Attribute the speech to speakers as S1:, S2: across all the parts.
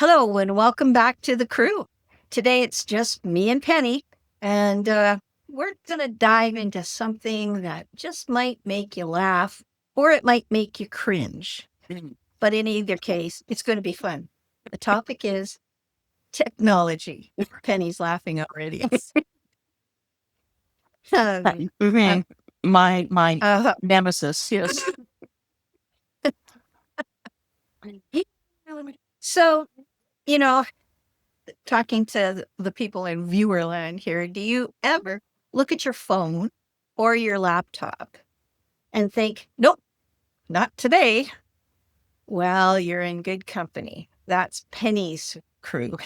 S1: Hello and welcome back to the crew. Today it's just me and Penny, and we're going to dive into something that just might make you laugh or it might make you cringe. But in either case, it's going to be fun. The topic is technology. Penny's laughing already.
S2: Mhm. My
S1: uh,
S2: nemesis, yes.
S1: so, you know, talking to the people in viewerland here, do you ever look at your phone or your laptop and think, nope, not today? Well, you're in good company. That's Penny's crew.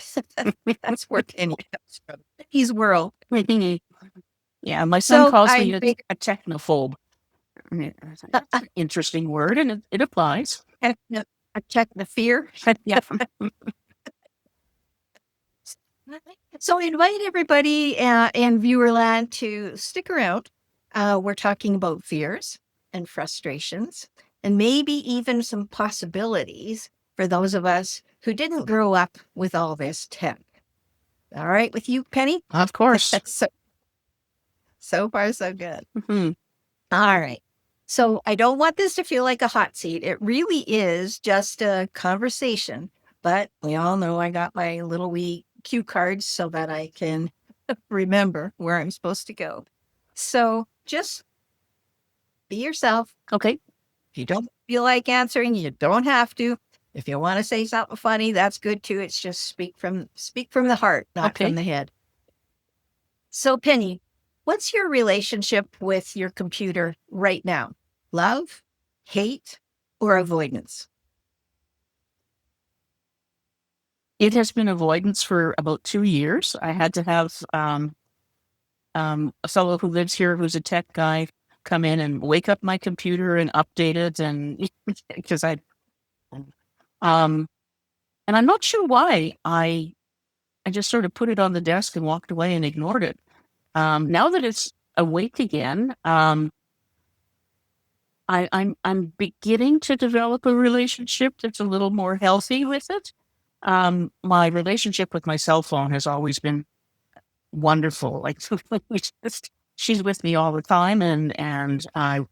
S1: That's where Penny comes from. Penny's world.
S2: Yeah, my son
S1: So
S2: calls
S1: I
S2: me
S1: make
S2: a technophobe. That's an interesting word, and it applies.
S1: a check the fear.
S2: Yeah.
S1: So I invite everybody in viewerland to stick around. We're talking about fears and frustrations, and maybe even some possibilities for those of us who didn't grow up with all this tech. All right, with you, Penny?
S2: Of course.
S1: So far, so good.
S2: Mhm.
S1: All right. So I don't want this to feel like a hot seat. It really is just a conversation, but we all know I got my little wee cue cards so that I can remember where I'm supposed to go. So just be yourself.
S2: Okay.
S1: If you don't feel like answering, you don't have to. If you want to say something funny, that's good too. It's just speak from the heart, not from
S2: Okay.
S1: the head. So Penny, what's your relationship with your computer right now? Love, hate, or avoidance?
S2: It has been avoidance for about 2 years. I had to have a fellow who lives here who's a tech guy come in and wake up my computer and update it, and because um and I'm not sure why I just sort of put it on the desk and walked away and ignored it. Now that it's awake again, I'm beginning to develop a relationship that's a little more healthy with it. My relationship with my cell phone has always been wonderful. Like we she's with me all the time, and I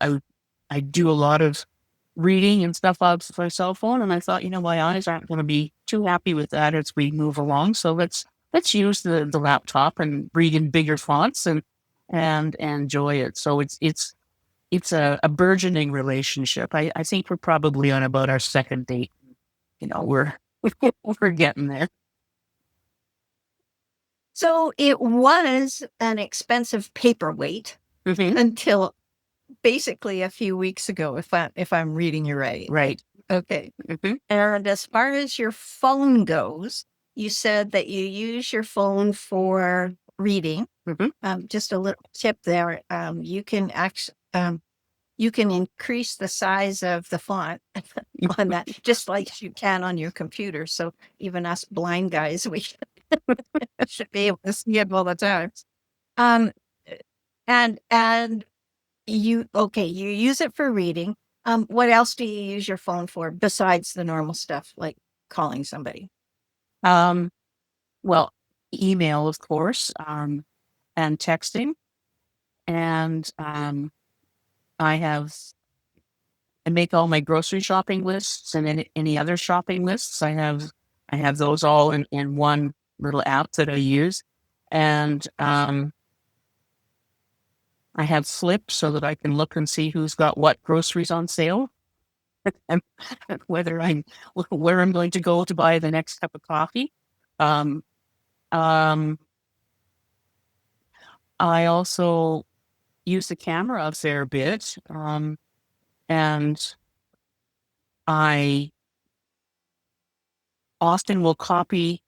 S2: do a lot of reading and stuff off my cell phone. And I thought, my eyes aren't going to be too happy with that as we move along. So let's use the laptop and read in bigger fonts and enjoy it. So it's a burgeoning relationship. I think we're probably on about our second date. We're we're getting there.
S1: So it was an expensive paperweight
S2: Hmm.
S1: until basically a few weeks ago, if I'm reading you right.
S2: Right.
S1: Okay.
S2: Hmm.
S1: And as far as your phone goes, you said that you use your phone for reading.
S2: Hmm.
S1: Just a little tip there. You can increase the size of the font on that, just like you can on your computer. So even us blind guys, we should be able to see it all the time. Um, and you use it for reading. What else do you use your phone for besides the normal stuff like calling somebody?
S2: Um, well, email, of course, and texting, and I have I make all my grocery shopping lists and any other shopping lists. I have those all in one little app that I use, and I have Flip so that I can look and see who's got what groceries on sale and whether I'm where I'm going to go to buy the next cup of coffee. Um, um, I also use the camera a fair bit, and I often will copy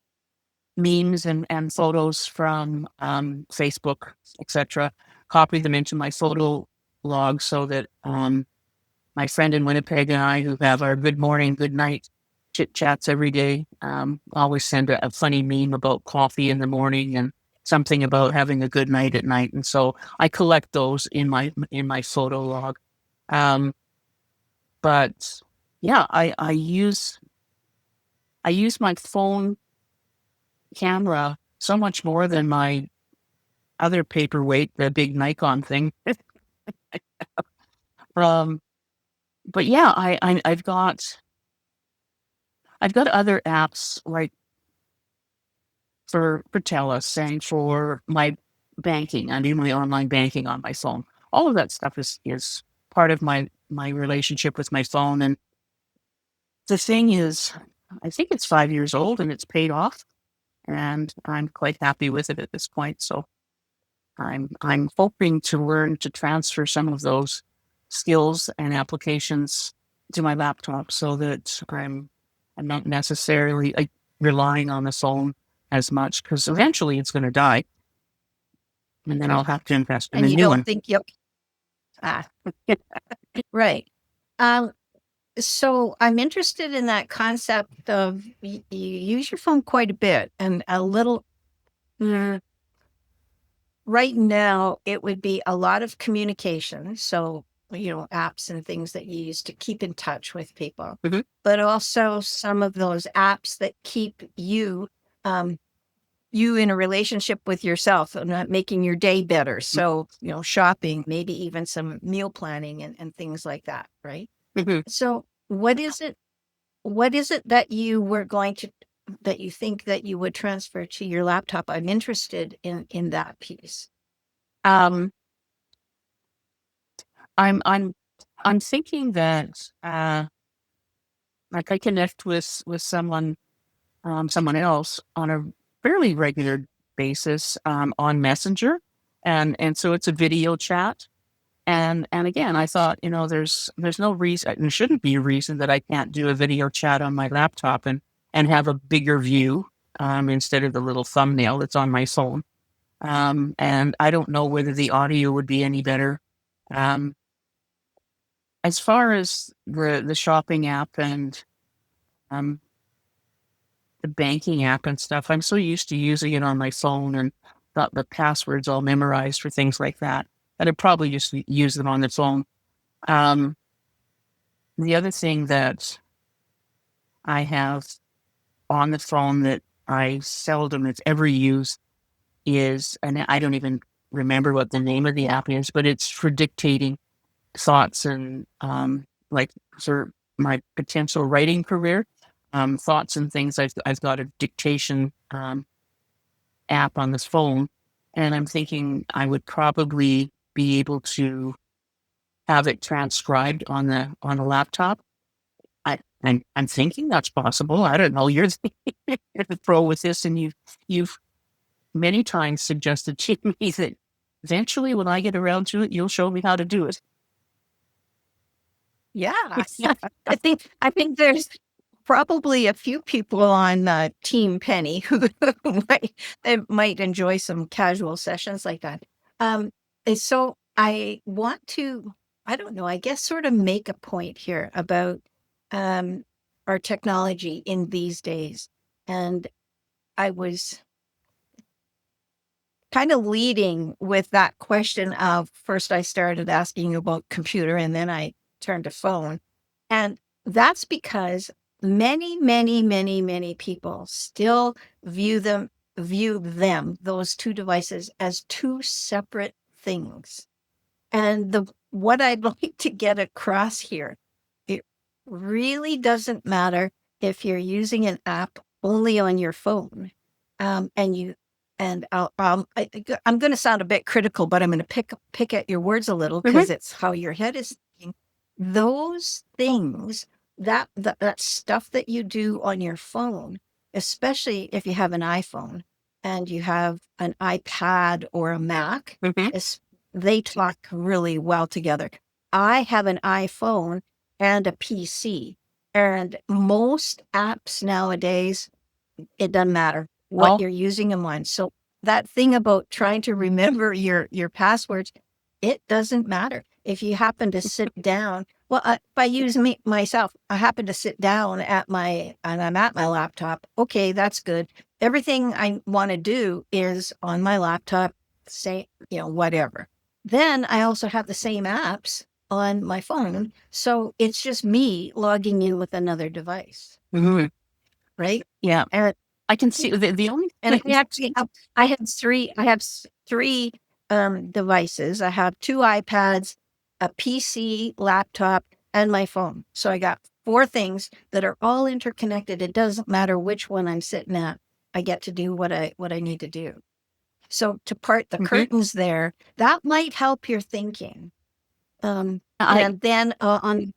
S2: memes and photos from Facebook, etc. Copy them into my photo log so that my friend in Winnipeg and I, who have our good morning, good night chit chats every day, always send a funny meme about coffee in the morning and something about having a good night at night. And so I collect those in my photo log. Um, but yeah, I use I use my phone camera so much more than my other paperweight, the big Nikon thing. um, but yeah, I've got other apps like for TELUS and for my banking. I do my online banking on my phone. All of that stuff is part of my relationship with my phone. And the thing is, I think it's 5 years old and it's paid off, and I'm quite happy with it at this point. So I'm hoping to learn to transfer some of those skills and applications to my laptop so that I'm not necessarily like relying on the phone as much, because eventually it's going to die, and then I'll have to invest in
S1: And
S2: a
S1: you
S2: new
S1: don't
S2: one.
S1: think you'll, ah, right. Um, so I'm interested in that concept of you use your phone quite a bit and a little. Right now, it would be a lot of communication. So, apps and things that you use to keep in touch with people,
S2: Mhm.
S1: but also some of those apps that keep um, you in a relationship with yourself and making your day better. So, shopping, maybe even some meal planning and things like that. Right.
S2: Mhm.
S1: So, what is it that that you think that you would transfer to your laptop? I'm interested in that piece.
S2: Um, I'm I'm thinking that like I connect with someone else on a fairly regular basis on Messenger, and so it's a video chat. And again, I thought, there's no reason, and shouldn't be a reason that I can't do a video chat on my laptop and have a bigger view instead of the little thumbnail that's on my phone. And I don't know whether the audio would be any better. Um, as far as the shopping app and um, the banking app and stuff, I'm so used to using it on my phone and got the passwords all memorized for things like that, that I'd probably just use them on the phone. Um, the other thing that I have on the phone that I seldom, if ever, use is, and I don't even remember what the name of the app is, but it's for dictating thoughts and like for my potential writing career, thoughts and things. I've got a dictation app on this phone, and I'm thinking I would probably be able to have it transcribed on the laptop. I'm thinking that's possible. I don't know. You're you're the pro with this, and you've many times suggested to me that eventually, when I get around to it, you'll show me how to do it.
S1: Yeah. I think there's probably a few people on Team Penny who might enjoy some casual sessions like that. And so I want to, I don't know, I guess sort of make a point here about um, our technology in these days. And I was kind of leading with that question of first I started asking you about computer and then I turned to phone. And that's because many, many, many, many people still view them, those two devices, as two separate things. And what I'd like to get across here, it really doesn't matter if you're using an app only on your phone, and you and I'm going to sound a bit critical, but I'm going to pick at your words a little
S2: Mhm.
S1: because it's how your head is thinking. Those things that stuff that you do on your phone, especially if you have an iPhone and you have an iPad or a Mac,
S2: Mhm.
S1: they talk really well together. I have an iPhone and a PC, and most apps nowadays, it doesn't matter what
S2: Oh,
S1: you're using them on. So that thing about trying to remember your passwords, it doesn't matter. If you happen to sit down, well, if I use me myself, I happen to sit down and I'm at my laptop. Okay, that's good. Everything I want to do is on my laptop, say, whatever. Then I also have the same apps on my phone. So it's just me logging in with another device.
S2: mhm.
S1: right?
S2: Yeah.
S1: And
S2: I can see the only
S1: and
S2: thing.
S1: I actually have, I had three devices. I have two iPads, a PC, laptop, and my phone. So I got four things that are all interconnected. It doesn't matter which one I'm sitting at. I get to do what I need to do. So to part the
S2: Mhm.
S1: curtains there, that might help your thinking.
S2: I
S1: And then on,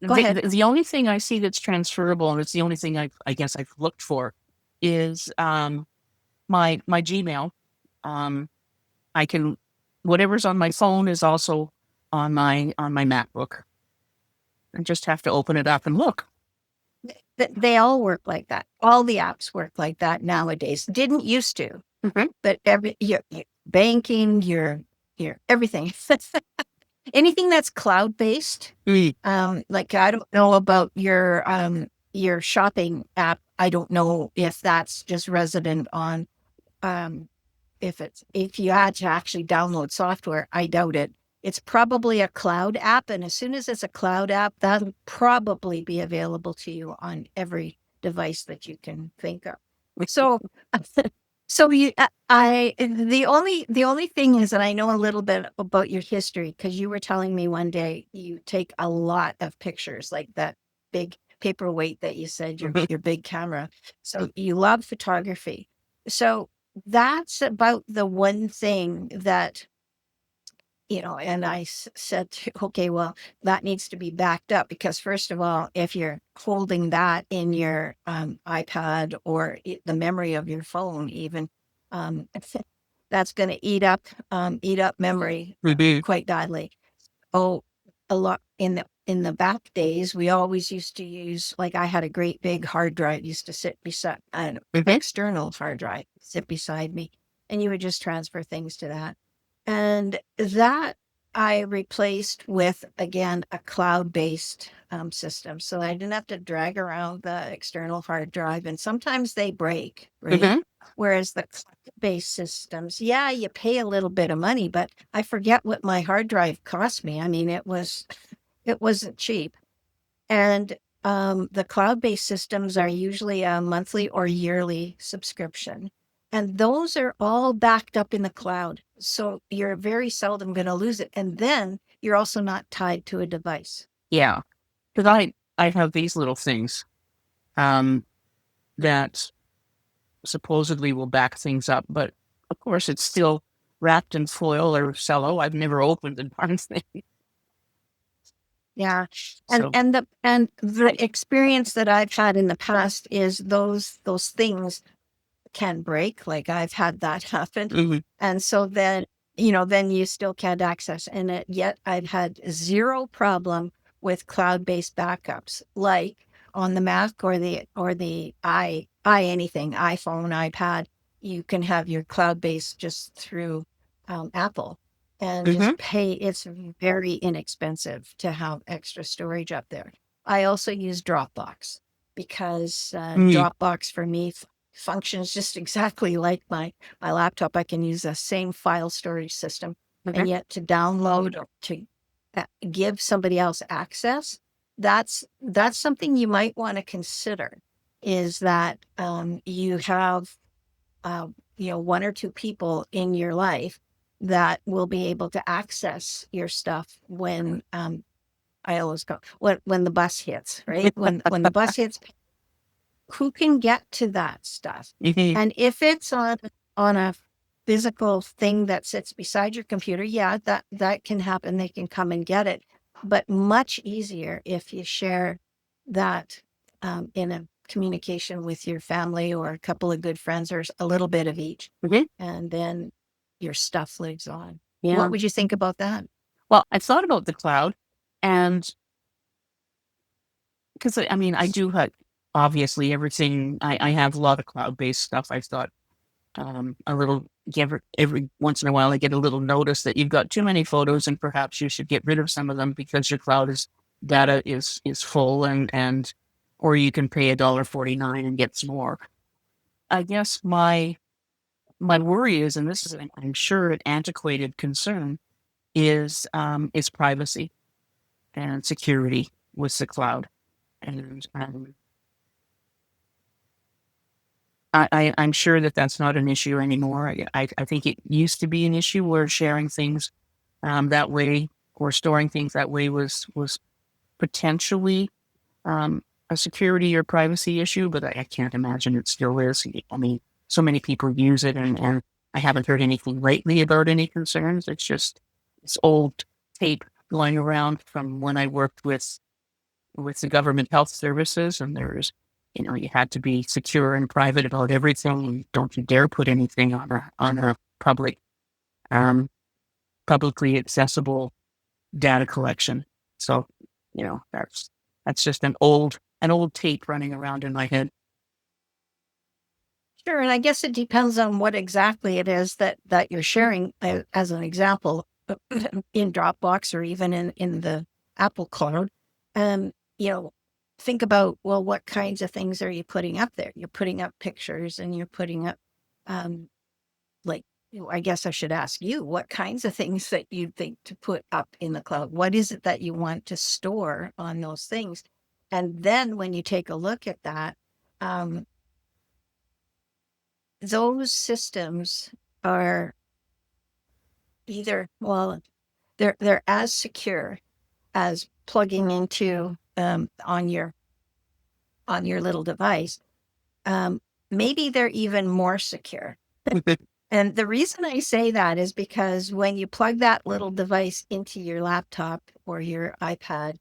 S1: go ahead.
S2: the only thing I see that's transferable, and it's the only thing I guess I've looked for, is my Gmail. Um, I can whatever's on my phone is also on my MacBook. I just have to open it up and look.
S1: They all work like that. All the apps work like that nowadays. Didn't used to,
S2: Mhm.
S1: but your banking, your everything, anything that's cloud based.
S2: Mm.
S1: Like I don't know about your shopping app. I don't know if that's just resident on um if you had to actually download software. I doubt it. It's probably a cloud app, and as soon as it's a cloud app, that'll probably be available to you on every device that you can think of. So, so the only thing is that I know a little bit about your history because you were telling me one day you take a lot of pictures, like that big paperweight that you said your big camera. So you love photography. So that's about the one thing that, and said, okay, well, that needs to be backed up because, first of all, if you're holding that in your iPad or the memory of your phone, even, um, that's going to eat up memory
S2: Mhm.
S1: quite badly. Oh, a lot in the back days, we always used to use, like, I had a great big hard drive used to sit beside an
S2: Mhm.
S1: external hard drive sit beside me, and you would just transfer things to that. And that I replaced with, again, a cloud-based system. So I didn't have to drag around the external hard drive. And sometimes they break, right?
S2: Mhm.
S1: Whereas the cloud-based systems, yeah, you pay a little bit of money, but I forget what my hard drive cost me. I mean, it wasn't cheap. And the cloud-based systems are usually a monthly or yearly subscription. And those are all backed up in the cloud. So you're very seldom going to lose it. And then you're also not tied to a device.
S2: Yeah, because I have these little things um, that supposedly will back things up, but of course it's still wrapped in foil or cello. I've never opened the darn thing.
S1: Yeah.
S2: So
S1: And the experience that I've had in the past is those things can break. Like I've had that happen.
S2: mhm.
S1: And so then, then you still can't access. And yet I've had zero problem with cloud-based backups, like on the Mac or the anything, iPhone, iPad, you can have your cloud-based just through Apple and
S2: Mhm.
S1: just pay. It's very inexpensive to have extra storage up there. I also use Dropbox because
S2: Mm.
S1: Dropbox for me functions just exactly like my laptop. I can use the same file storage system,
S2: Mhm.
S1: and yet to download or to give somebody else access, that's something you might want to consider. Is that you have one or two people in your life that will be able to access your stuff when I always go when the bus hits, right? When the bus hits, who can get to that stuff?
S2: Mhm.
S1: And if it's on a physical thing that sits beside your computer, yeah, that can happen. They can come and get it, but much easier if you share that in a communication with your family or a couple of good friends or a little bit of each,
S2: Mhm.
S1: and then your stuff lives on.
S2: Yeah.
S1: What would you think about that?
S2: Well, I thought about the cloud, and because I mean, I do have obviously everything. I have a lot of cloud based stuff. I thought a little every once in a while I get a little notice that you've got too many photos and perhaps you should get rid of some of them because your cloud is data is full and or you can pay $1.49 and get some more. I guess my worry is, and this is I'm sure an antiquated concern, is privacy and security with the cloud. And I'm sure that that's not an issue anymore. I think it used to be an issue where sharing things that way or storing things that way was potentially a security or privacy issue, but I can't imagine it still is. I mean, so many people use it, and I haven't heard anything lately about any concerns. It's just this old tape going around from when I worked with the government health services, and there's, you had to be secure and private about everything. And don't you dare put anything on a um, publicly accessible data collection. So, that's just an old tape running around in my head.
S1: Sure, and I guess it depends on what exactly it is that you're sharing. As an example, in Dropbox or even in the Apple Cloud, um, you know, think about, well, what kinds of things are you putting up there? You're putting up pictures, and you're putting up, like, I guess I should ask you, what kinds of things that you think to put up in the cloud? What is it that you want to store on those things? And then when you take a look at that, um, those systems are either, well, they're as secure as plugging into on your little device. Maybe they're even more secure. And the reason I say that is because when you plug that little device into your laptop or your iPad,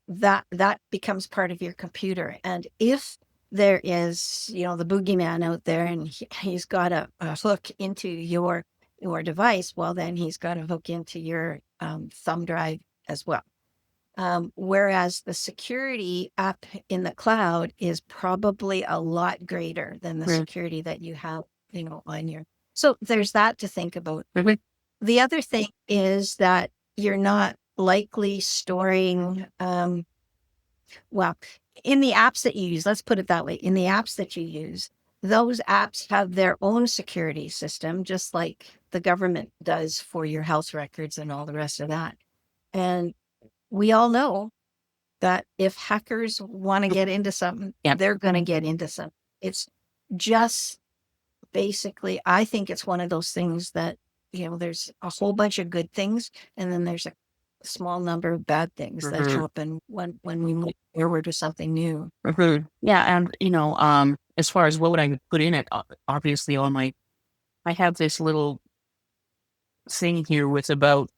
S1: that becomes part of your computer. And if there is, the boogeyman out there, and he's got a hook into your device, well, then he's got a hook into your thumb drive as well. Whereas the security up in the cloud is probably a lot greater than the security that you have, on your. So there's that to think about. The other thing is that you're not likely storing, well, in the apps that you use, let's put it that way, in the apps that you use, those apps have their own security system, just like the government does for your health records and all the rest of that. And we all know that if hackers want to get into something, they're going to get into something. It's just basically, I think it's one of those things that, there's a whole bunch of good things, and then there's a small number of bad things that happen when we move forward to something new.
S2: Yeah, and as far as what would I put in it, obviously I have this little thing here with about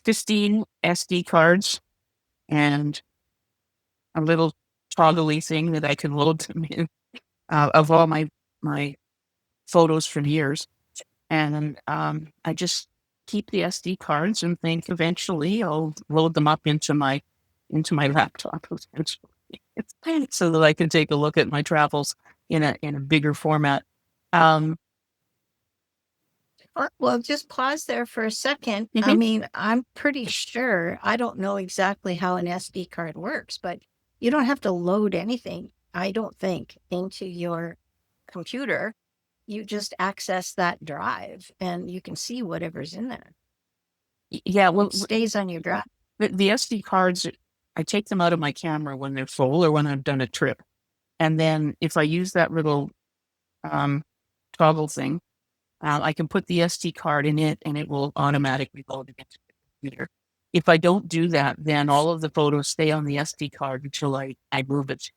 S2: 15 SD cards and a little toggly thing that I can load them in of all my photos from years. And I just keep the SD cards and think eventually I'll load them up into my laptop so that I can take a look at my travels in a bigger format.
S1: Well, just pause there for a second. I mean, I'm pretty sure, I don't know exactly how an SD card works, but you don't have to load anything, I don't think, into your computer. You just access that drive and you can see whatever's in there.
S2: Yeah, well,
S1: it stays on your drive.
S2: The SD cards, I take them out of my camera when they're full or when I've done a trip. And then if I use that little toggle thing, I can put the SD card in it and it will automatically load it into the computer. If I don't do that, then all of the photos stay on the SD card until I move it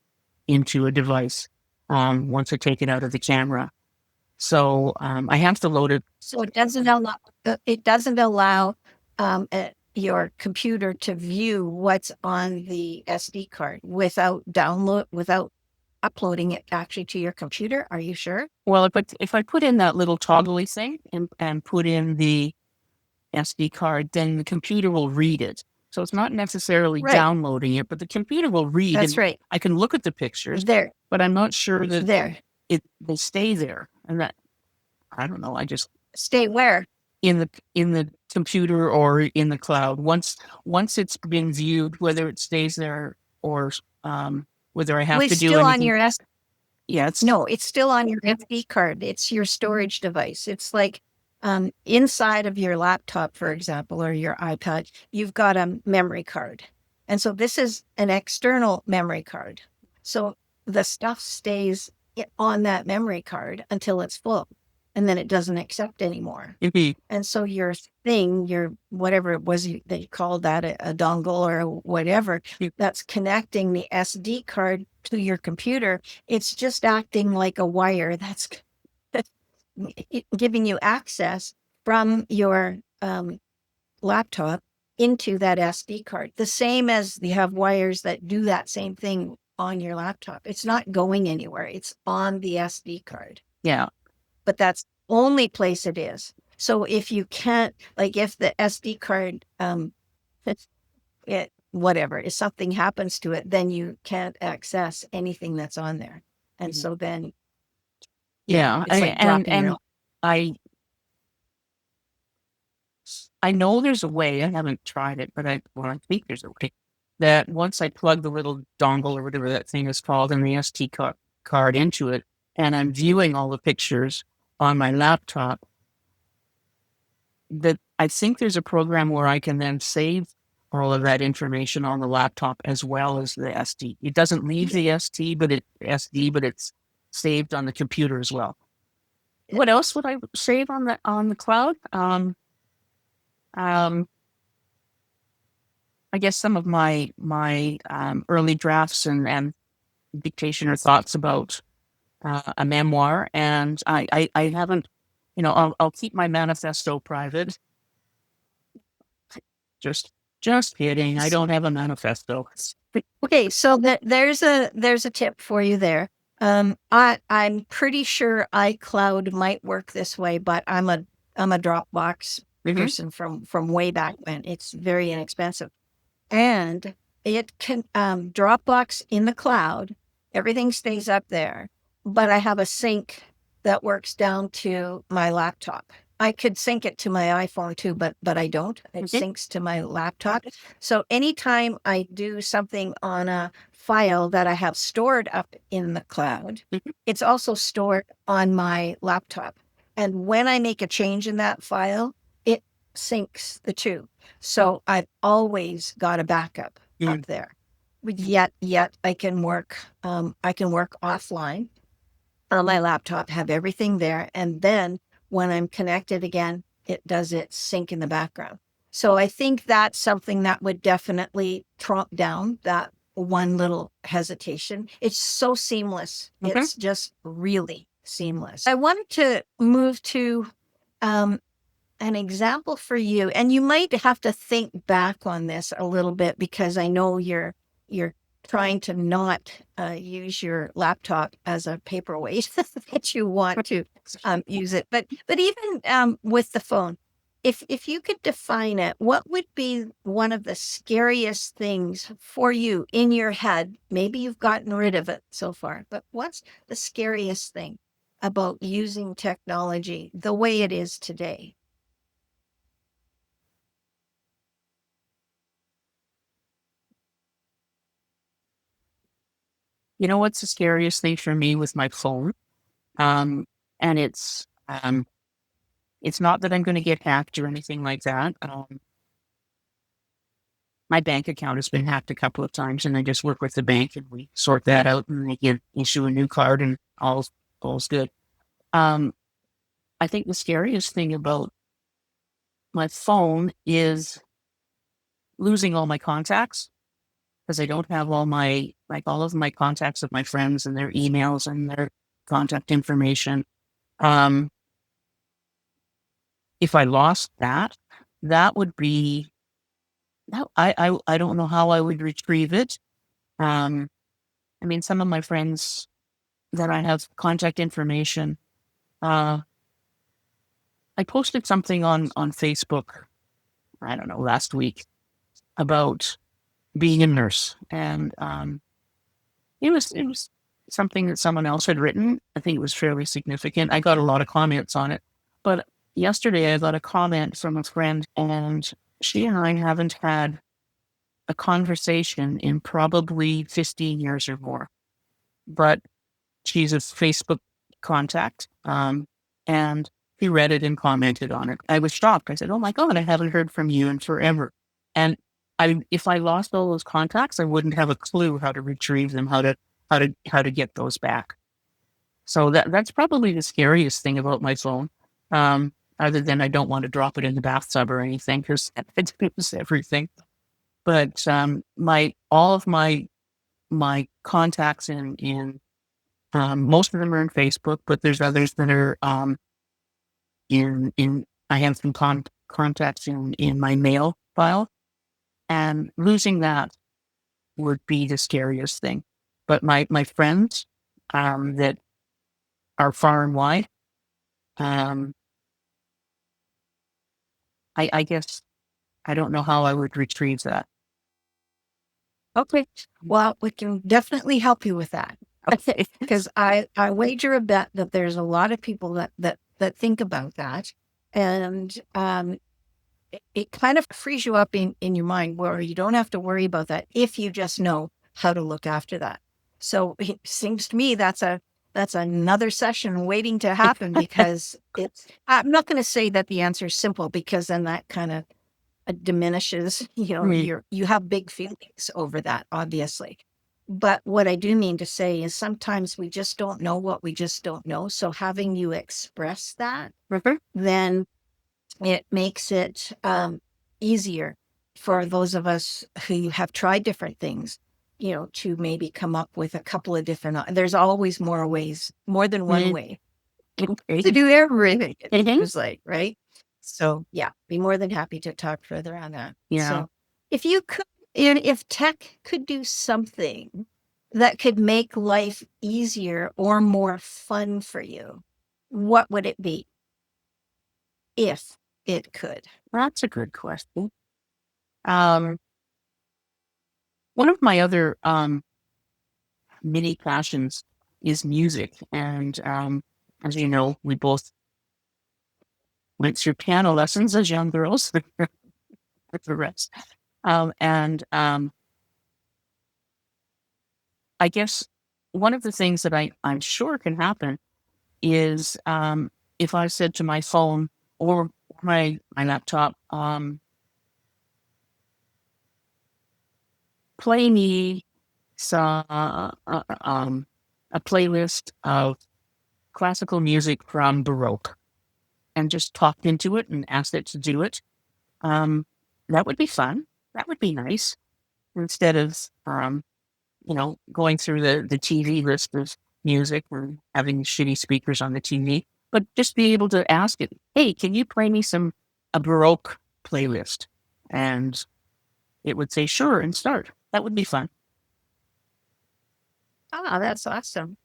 S2: into a device once I take it out of the camera. So I have to load it.
S1: So it doesn't allow your computer to view what's on the SD card without uploading it actually to your computer. Are you sure?
S2: Well, if I put in that little toggly thing and put in the SD card, then the computer will read it. So it's not necessarily downloading it, but the computer will read.
S1: That's right.
S2: I can look at the pictures
S1: there,
S2: but I'm not sure that they stay there. And that, I don't know. I just
S1: stay where
S2: in the computer or in the cloud. Once it's been viewed, whether it stays there or whether I have to do
S1: still
S2: anything.
S1: On your
S2: No,
S1: it's still on your SD card. It's your storage device. It's like inside of your laptop, for example, or your iPad, you've got a memory card. And so this is an external memory card. So the stuff stays on that memory card until it's full, and then it doesn't accept anymore.
S2: Mhm.
S1: And so your thing, your whatever it was they called that a dongle or whatever, that's connecting the SD card to your computer, it's just acting like a wire that's giving you access from your laptop into that SD card. The same as you have wires that do that same thing on your laptop. It's not going anywhere. It's on the SD card.
S2: Yeah.
S1: But that's the only place it is. So if you can't, like if the SD card, whatever, if something happens to it, then you can't access anything that's on there. And
S2: Mhm.
S1: so then,
S2: Yeah.
S1: it's like dropping your.
S2: I I know there's a way. I haven't tried it, but I think there's a way that once I plug the little dongle or whatever that thing is called and the card into it, and I'm viewing all the pictures on my laptop, that I think there's a program where I can then save all of that information on the laptop as well as the SD. It doesn't leave the SD, but it's saved on the computer as well. What else would I save on the cloud? Um, I guess some of my early drafts and dictation or thoughts about a memoir, and I haven't, I'll keep my manifesto private. Just kidding. I don't have a manifesto.
S1: Okay, so there's a tip for you there. I'm pretty sure iCloud might work this way, but I'm a Dropbox person from way back when. It's very inexpensive, and it can Dropbox in the cloud. Everything stays up there, but I have a sync that works down to my laptop. I could sync it to my iPhone too, but I don't. It syncs to my laptop. So anytime I do something on a file that I have stored up in the cloud, it's also stored on my laptop. And when I make a change in that file, it syncs the two. So I've always got a backup up there. Yet I can work offline on my laptop, have everything there, and then when I'm connected again, it does its sync in the background. So I think that's something that would definitely trump down that one little hesitation. It's so seamless. It's just really seamless. I wanted to move to an example for you, and you might have to think back on this a little bit because I know you're trying to not use your laptop as a paperweight that you want to use it. But even with the phone, if you could define it, what would be one of the scariest things for you in your head? Maybe you've gotten rid of it so far, but what's the scariest thing about using technology the way it is today?
S2: You know what's the scariest thing for me with my phone? And it's not that I'm going to get hacked or anything like that. My bank account has been hacked a couple of times, and I just work with the bank, and we sort that out, and they can issue a new card, and all's good. Um, I think the scariest thing about my phone is losing all my contacts because I don't have all of my contacts of my friends and their emails and their contact information. Um, if I lost that, that would be no, I don't know how I would retrieve it. Um, I mean, some of my friends that I have contact information, uh, I posted something on Facebook, I don't know, last week about being a nurse. And it was something that someone else had written. I think it was fairly significant. I got a lot of comments on it. But yesterday I got a comment from a friend, and she and I haven't had a conversation in probably 15 years or more. But she's a Facebook contact. And he read it and commented on it. I was shocked. I said, "Oh my God, I haven't heard from you in forever." And if I lost all those contacts, I wouldn't have a clue how to retrieve them, how to get those back. So that's probably the scariest thing about my phone. Other than I don't want to drop it in the bathtub or anything because it moves everything. But my all of my contacts in most of them are in Facebook, but there's others that are in I have some contacts in my mail file, and losing that would be the scariest thing. But my friends that are far and wide, um, I guess I don't know how I would retrieve that.
S1: Okay. Well, we can definitely help you with that.
S2: Okay.
S1: Because I wager a bet that there's a lot of people that think about that. And it kind of frees you up in your mind where you don't have to worry about that if you just know how to look after that. So it seems to me that's another session waiting to happen because I'm not going to say that the answer is simple because then that kind of diminishes,
S2: Me.
S1: you have big feelings over that, obviously. But what I do mean to say is sometimes we just don't know what we just don't know. So having you express that,
S2: Mhm.
S1: then it makes it easier for those of us who have tried different things, to maybe come up with a couple of different, there's always more ways, more than one
S2: Mm,
S1: way to
S2: okay.
S1: do everything.
S2: Mhm.
S1: It's like, right? So yeah, be more than happy to talk further on that.
S2: Yeah.
S1: So if you could, and if tech could do something that could make life easier or more fun for you, what would it be if it could?
S2: That's a good question. Um, One of my other mini passions is music, and as you know, we both went through piano lessons as young girls with the rest. And I guess one of the things that I'm sure can happen is if I said to my phone or my laptop, play me some a playlist of classical music from Baroque, and just talked into it and asked it to do it. Um, that would be fun. That would be nice instead of going through the TV list of music or having shitty speakers on the TV, but just be able to ask it, hey, can you play me a Baroque playlist? And it would say sure and start. That would be fun.
S1: Ah, that's awesome.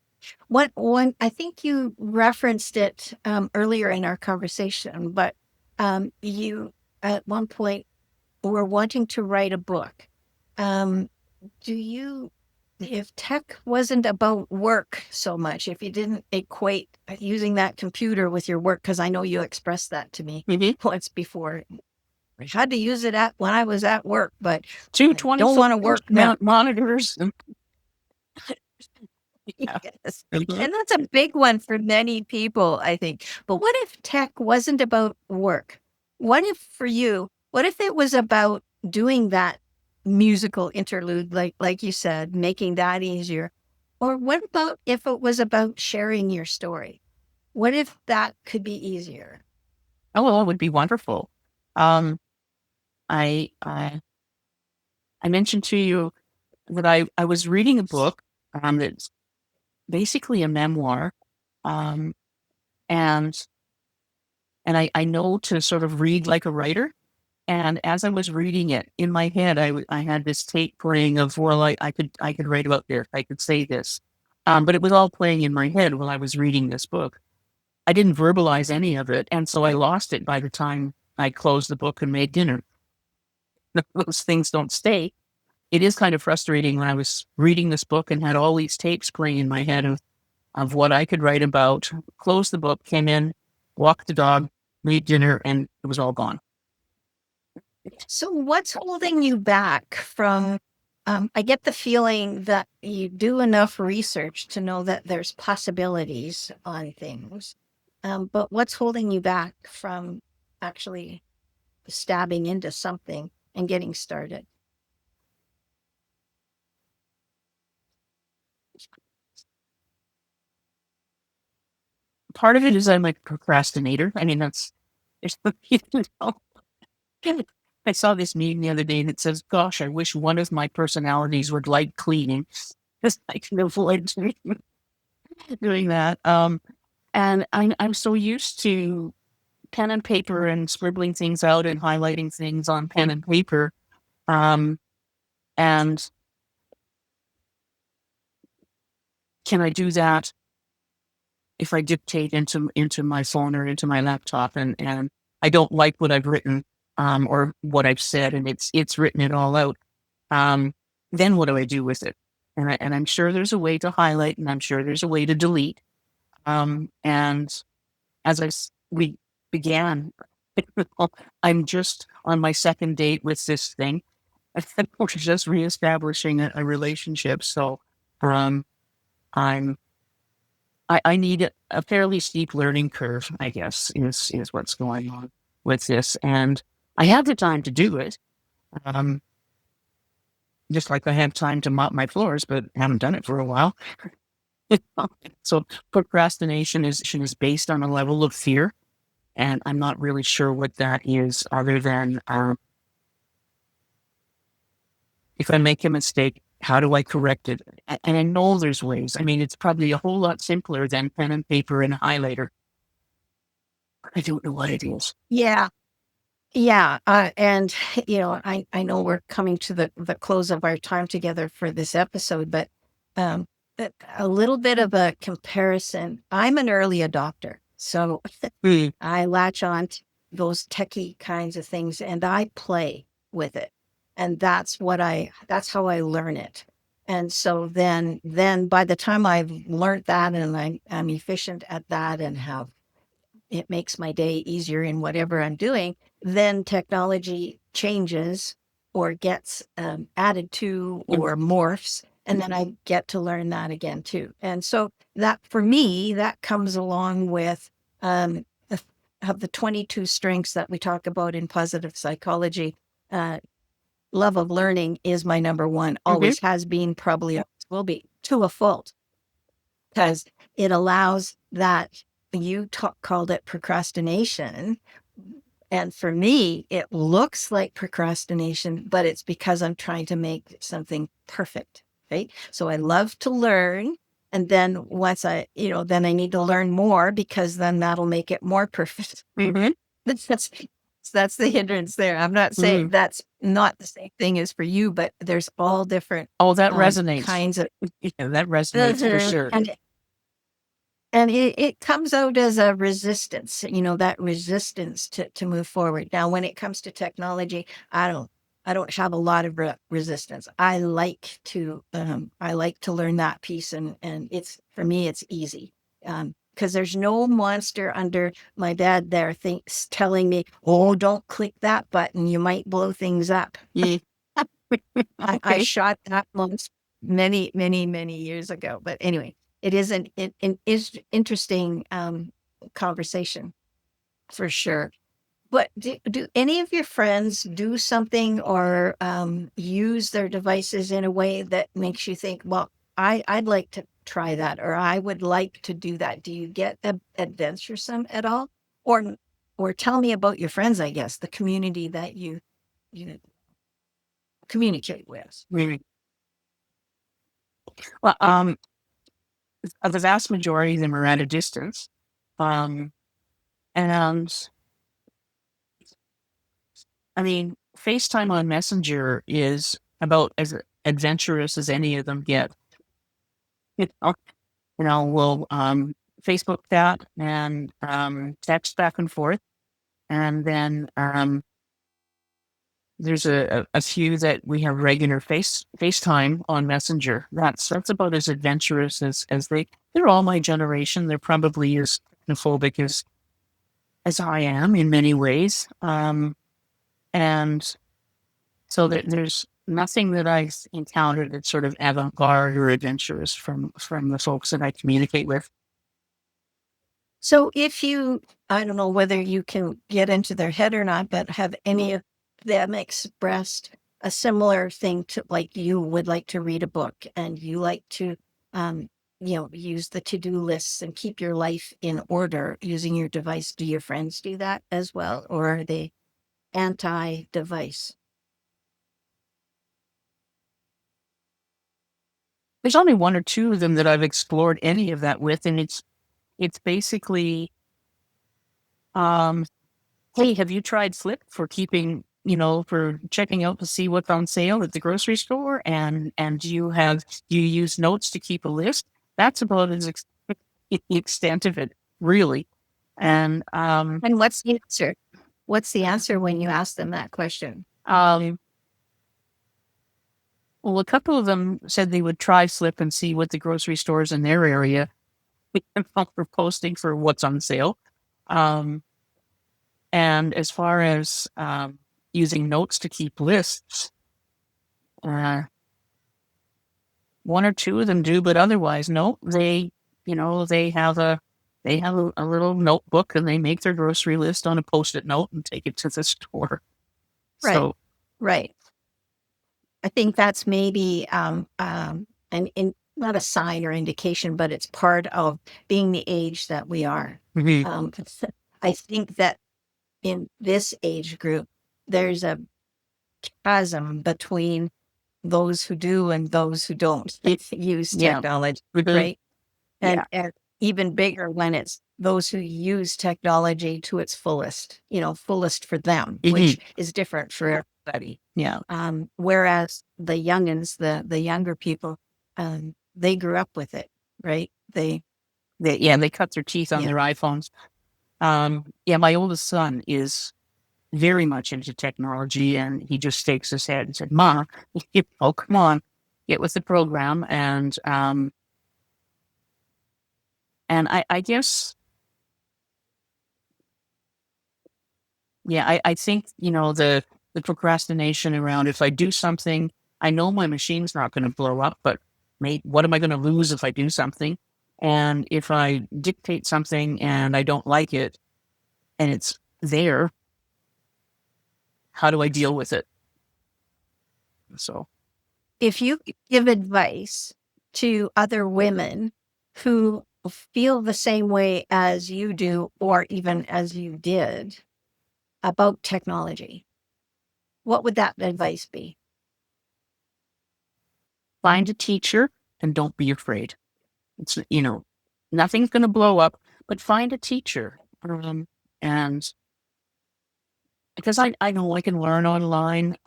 S1: What one I think you referenced it earlier in our conversation, but you at one point were wanting to write a book. Um, do you, if tech wasn't about work so much, if you didn't equate using that computer with your work, because I know you expressed that to me
S2: Mm-hmm.
S1: once before. I had to use it at when I was at work, but
S2: Two
S1: I don't
S2: 24
S1: want to
S2: inch
S1: work now.
S2: monitors. Yeah.
S1: Yes.
S2: Mhm.
S1: And that's a big one for many people, I think. But what if tech wasn't about work? What if for you, what if it was about doing that musical interlude, like you said, making that easier? Or what about if it was about sharing your story? What if that could be easier?
S2: Oh, well, it would be wonderful. Um, I, I I mentioned to you that I was reading a book that's basically a memoir, um, and I know to sort of read like a writer. And as I was reading it in my head, I had this tape playing of well, I could write about this, I could say this, but it was all playing in my head while I was reading this book. I didn't verbalize any of it, and so I lost it by the time I closed the book and made dinner. Those things don't stay. It is kind of frustrating when I was reading this book and had all these tapes playing in my head of what I could write about. Closed the book, came in, walked the dog, made dinner, and it was all gone.
S1: So, what's holding you back from? I get the feeling that you do enough research to know that there's possibilities on things. But what's holding you back from actually stabbing into something and getting started?
S2: Part of it is I'm a procrastinator. I mean, that's, there's, you know, I saw this meme the other day that says, gosh, I wish one of my personalities would like cleaning because I can avoid doing that. And I'm so used to pen and paper and scribbling things out and highlighting things on pen and paper. Um, and can I do that if I dictate into my phone or into my laptop and I don't like what I've written or what I've said and it's written it all out. Then what do I do with it? And I'm sure there's a way to highlight and I'm sure there's a way to delete. And as we began, I'm just on my second date with this thing. We're just reestablishing a relationship. So um, I'm I need a fairly steep learning curve, I guess, is what's going on with this. And I have the time to do it. Um, just like I have time to mop my floors, but haven't done it for a while. So procrastination is based on a level of fear. And I'm not really sure what that is other than if I make a mistake, how do I correct it? And I know there's ways. I mean, it's probably a whole lot simpler than pen and paper and a highlighter. I don't know what it is.
S1: Yeah. Yeah, and I know we're coming to the close of our time together for this episode, but um, a little bit of a comparison. I'm an early adopter, so
S2: Hmm.
S1: I latch on to those techie kinds of things, and I play with it, and that's how I learn it. And so then by the time I've learned that, and I'm efficient at that, and have it makes my day easier in whatever I'm doing, then technology changes or gets added to or morphs. And then I get to learn that again too. And so that for me, that comes along with um, the, of the 22 strengths that we talk about in positive psychology. Uh, Love of learning is my number one,
S2: Mhm.
S1: always has been, probably always will be, to a fault, because it allows that called it procrastination. And for me, it looks like procrastination, but it's because I'm trying to make something perfect. Right. So I love to learn. And then once then I need to learn more because then that'll make it more perfect.
S2: Mhm.
S1: That's that's the hindrance there. I'm not saying
S2: Mm.
S1: that's not the same thing as for you, but there's all different
S2: Oh, that resonates.
S1: kinds of.
S2: Yeah, that resonates for
S1: Mhm.
S2: sure.
S1: And it comes out as a resistance, that resistance to move forward. Now, when it comes to technology, I don't have a lot of resistance. I like to learn that piece, and it's for me, it's easy. Because there's no monster under my bed there thinks telling me, oh, don't click that button, you might blow things up.
S2: Mm.
S1: I
S2: Okay.
S1: shot that once many, many, many years ago. But anyway, it is an is interesting conversation for sure. But do any of your friends do something or use their devices in a way that makes you think, well, I'd like to try that, or I would like to do that? Do you get adventuresome at all? Or or tell me about your friends, I guess, the community that you communicate with.
S2: Mm. Well, the vast majority of them are at a distance. Um, and I mean, FaceTime on Messenger is about as adventurous as any of them get. You know, we'll Facebook chat and text back and forth, and then there's a few that we have regular FaceTime on Messenger. That's about as adventurous as they're all my generation. They're probably as technophobic as I am in many ways. And so there's nothing that I encountered that's sort of avant-garde or adventurous from the folks that I communicate with.
S1: So if you, I don't know whether you can get into their head or not, but have any of them expressed a similar thing to, like, you would like to read a book and you like to use the to-do lists and keep your life in order using your device. Do your friends do that as well, or are they anti-device?
S2: There's only one or two of them that I've explored any of that with, and it's basically, hey, have you tried Flip for keeping, for checking out to see what's on sale at the grocery store? And do you use notes to keep a list? That's about the extent of it, really. And
S1: And what's the answer? What's the answer when you ask them that question?
S2: well, a couple of them said they would try Flip and see what the grocery stores in their area were posting for what's on sale. Um, and as far as using notes to keep lists, uh, one or two of them do, but otherwise, no. They have a little notebook and they make their grocery list on a post-it note and take it to the store.
S1: Right,
S2: So,
S1: right. I think that's maybe not a sign or indication, but it's part of being the age that we are. Um, I think that in this age group, there's a chasm between those who do and those who don't use
S2: yeah,
S1: technology,
S2: mhm,
S1: right?
S2: yeah,
S1: And even bigger when it's those who use technology to its fullest, fullest for them, which
S2: mhm,
S1: is different for everybody.
S2: yeah,
S1: Whereas the youngins, the younger people, they grew up with it, right?
S2: they cut their teeth on
S1: Yeah,
S2: their iPhones. Yeah, my oldest son is very much into technology, and he just shakes his head and said, "Ma, oh come on, get with the program." And I guess, yeah, I think the procrastination around, if I do something, I know my machine's not going to blow up, but what am I going to lose if I do something? And if I dictate something and I don't like it, and it's there, how do I deal with it? So,
S1: if you could give advice to other women who feel the same way as you do, or even as you did about technology, what would that advice be?
S2: find a teacher and don't be afraid. It's nothing's going to blow up, but find a teacher. And because I know I can learn online.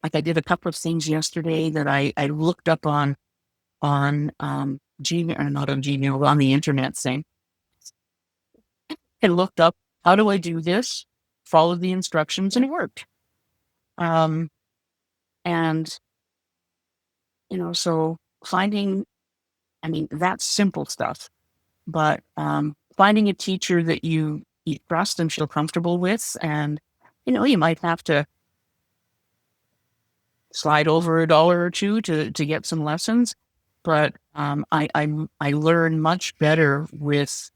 S2: Like I did a couple of things yesterday that I looked up on Gmail, or not on Gmail, on the internet thing, and looked up, how do I do this? Followed the instructions and it worked. Um, and so finding, I mean, that's simple stuff, but finding a teacher that you trust and feel comfortable with, and you might have to slide over $1 or two to get some lessons, but I learn much better with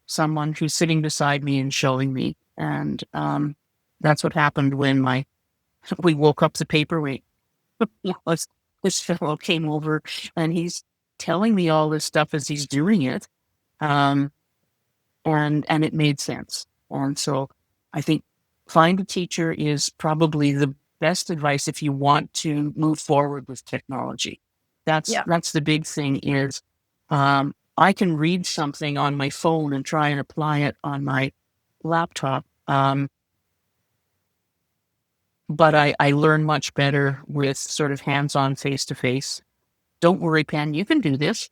S2: someone who's sitting beside me and showing me, and that's what happened when we woke up the paperweight. This fellow came over and he's telling me all this stuff as he's doing it. Um, and it made sense. And so I think find a teacher is probably the best advice if you want to move forward with technology. That's
S1: Yeah.
S2: that's the big thing is I can read something on my phone and try and apply it on my laptop. But I learn much better with sort of hands-on face-to-face. Don't worry, Pan, you can do this.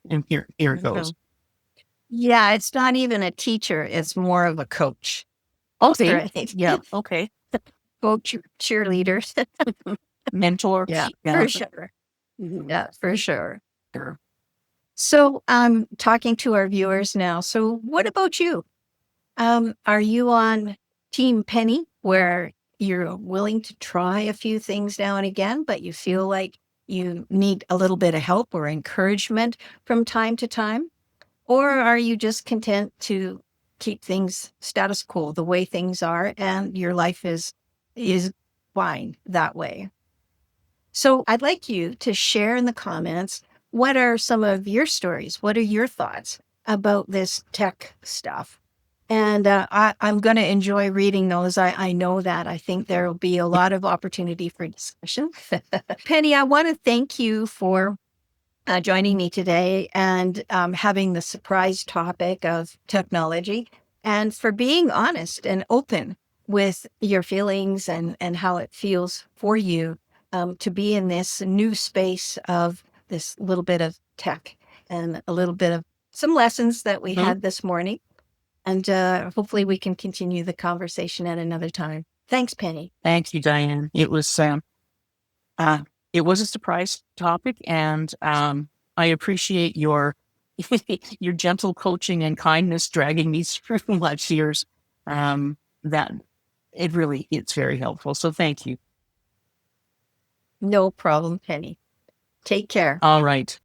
S2: And here it goes.
S1: Yeah, it's not even a teacher, it's more of a coach,
S2: Okay.
S1: right?
S2: Yeah. Okay.
S1: Coach, cheerleaders.
S2: Mentor.
S1: Yeah,
S2: Yeah.
S1: for sure. Yeah, for sure.
S2: Sure.
S1: So I'm talking to our viewers now. So what about you? Are you on Team Penny, where you're willing to try a few things now and again, but you feel like you need a little bit of help or encouragement from time to time? Or are you just content to keep things status quo, the way things are, and your life is fine that way? So I'd like you to share in the comments, what are some of your stories? What are your thoughts about this tech stuff? And I'm going to enjoy reading those. I know that. I think there will be a lot of opportunity for discussion. Penny, I want to thank you for joining me today and having the surprise topic of technology, and for being honest and open with your feelings and how it feels for you to be in this new space of this little bit of tech and a little bit of some lessons that we had this morning. And hopefully we can continue the conversation at another time. Thanks, Penny.
S2: Thank you, Diane. It was a surprise topic, and I appreciate your your gentle coaching and kindness, dragging me through my fears. That it's very helpful. So thank you.
S1: No problem, Penny. Take care.
S2: All right.